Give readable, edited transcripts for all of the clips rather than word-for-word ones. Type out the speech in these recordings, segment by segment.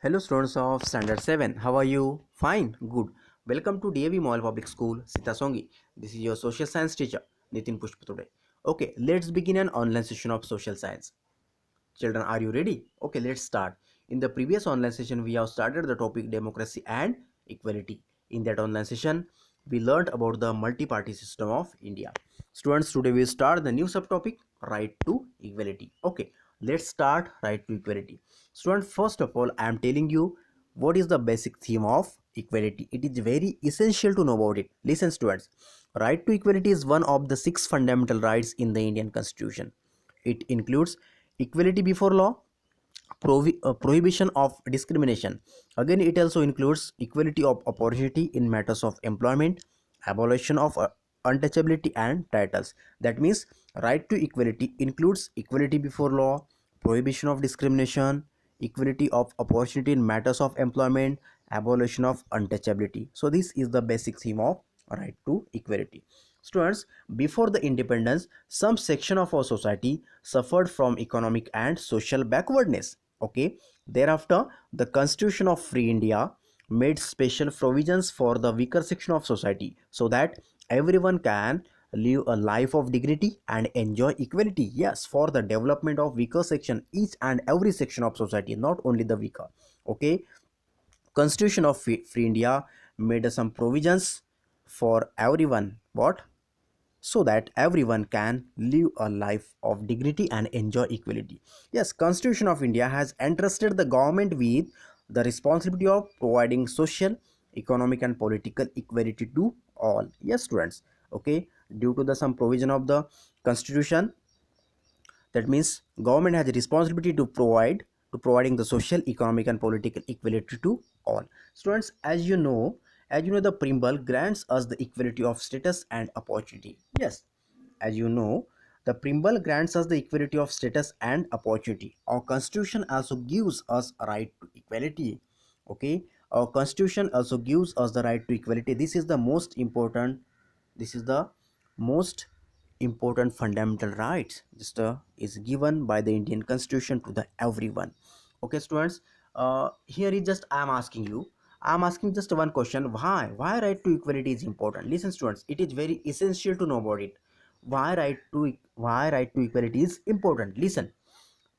Hello students of standard 7. How are you? Fine. Good. Welcome to DAV Mall Public School, Sitasongi. This is your social science teacher, Nitin Pushpa today. Okay, let's begin an online session of social science. Children, are you ready? Okay, let's start. In the previous online session, we have started the topic democracy and equality. In that online session, we learned about the multi-party system of India. Students, today we start the new subtopic, right to equality. Okay, let's start right to equality. Students, first of all, I am telling you what is the basic theme of equality. It is very essential to know about it. Listen, students. Right to equality is one of the six fundamental rights in the Indian Constitution. It includes equality before law, prohibition of discrimination. Again, it also includes equality of opportunity in matters of employment, abolition of untouchability and titles. That means right to equality includes equality before law, prohibition of discrimination, equality of opportunity in matters of employment, abolition of untouchability. So this is the basic theme of right to equality. Students, before the independence, some section of our society suffered from economic and social backwardness. Okay, thereafter, the Constitution of Free India made special provisions for the weaker section of society so that everyone can live a life of dignity and enjoy equality. Yes, for the development of weaker section, each and every section of society, not only the weaker. Okay, Constitution of Free India made some provisions for everyone. What? So that everyone can live a life of dignity and enjoy equality. Yes, Constitution of India has entrusted the government with the responsibility of providing social, economic and political equality to all. Yes, students. Okay, due to the some provision of the constitution, that means government has a responsibility to providing the social, economic and political equality to all. Students, as you know the preamble grants us the equality of status and opportunity. Yes, as you know, the preamble grants us the equality of status and opportunity. Our constitution also gives us a right to equality. Okay, our constitution also gives us the right to equality. This is the most important fundamental rights just is given by the Indian Constitution to the everyone. Okay, students, here is just I'm asking just one question. Why right to equality is important? Listen, students, it is very essential to know about it. Why right to equality is important? Listen.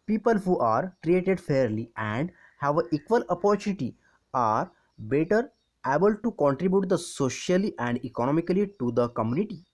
People who are treated fairly and have an equal opportunity are better able to contribute the socially and economically to the community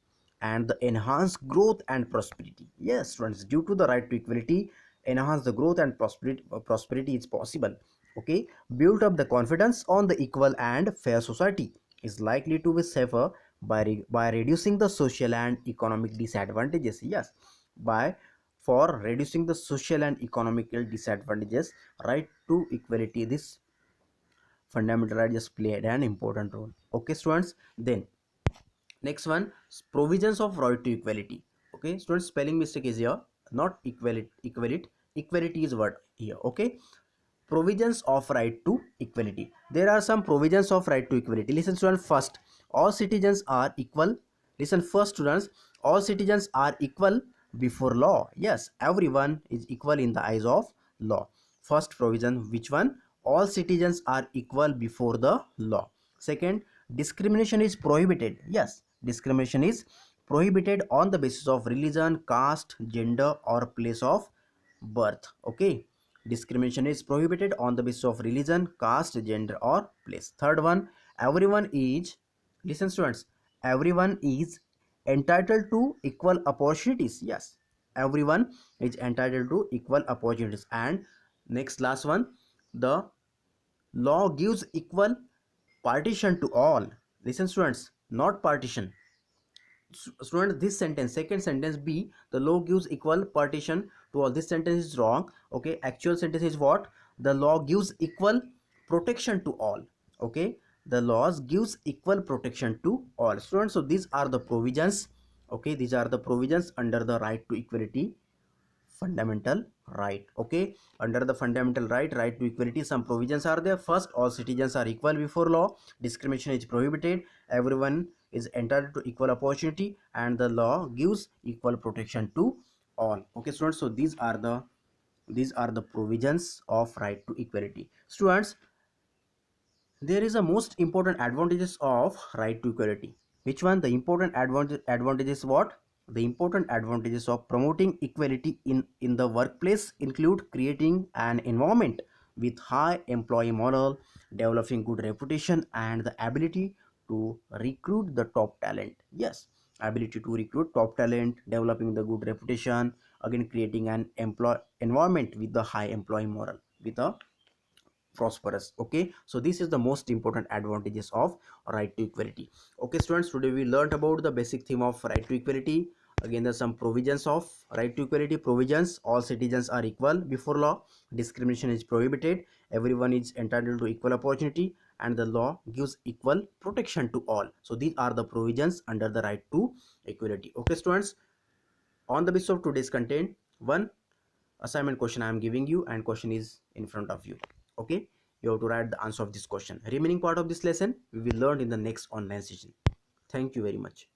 and the enhance growth and prosperity. Yes, friends, due to the right to equality, enhance the growth and prosperity is possible. Okay, build up the confidence on the equal and fair society is likely to be safer by reducing the social and economic disadvantages. Yes, by for reducing the social and economical disadvantages, right to equality, this fundamental right just played an important role. Okay, students, then next one, provisions of right to equality. Okay, students, spelling mistake is here, not equality is word here. Okay, provisions of right to equality. There are some provisions of right to equality. Listen, students, first, all citizens are equal. Listen first, students, all citizens are equal before law. Yes, everyone is equal in the eyes of law. First provision, which one? All citizens are equal before the law. Second, discrimination is prohibited. Yes, discrimination is prohibited on the basis of religion, caste, gender or place of birth. Okay, discrimination is prohibited on the basis of religion, caste, gender or place. Third one, everyone is, listen students, everyone is entitled to equal opportunities. Yes, everyone is entitled to equal opportunities. And next, last one, the law gives equal partition to all. Listen students, not partition. Student, this sentence, second sentence B, the law gives equal partition to all, this sentence is wrong. Okay, actual sentence is what? The law gives equal protection to all. Okay, the laws gives equal protection to all. Students, so these are the provisions. Okay, these are the provisions under the right to equality fundamental right. Okay, under the fundamental right to equality, some provisions are there. First, all citizens are equal before law, discrimination is prohibited, everyone is entitled to equal opportunity, and the law gives equal protection to all. Okay, students, so these are the These are the provisions of right to equality. Students, there is a most important advantages of right to equality. Which one? The important advantages what? The important advantages of promoting equality in the workplace include creating an environment with high employee morale, developing good reputation, and the ability to recruit the top talent. Yes, ability to recruit top talent, developing the good reputation, again creating an employ environment with the high employee morale, with a prosperous. Okay, so this is the most important advantages of right to equality. Okay students, today we learned about the basic theme of right to equality. Again, there's some provisions of right to equality. Provisions: all citizens are equal before law, discrimination is prohibited, everyone is entitled to equal opportunity, and the law gives equal protection to all. So these are the provisions under the right to equality. Okay students, on the basis of today's content, one assignment question I am giving you, and question is in front of you. Okay, you have to write the answer of this question. Remaining part of this lesson we will learn in the next online session. Thank you very much.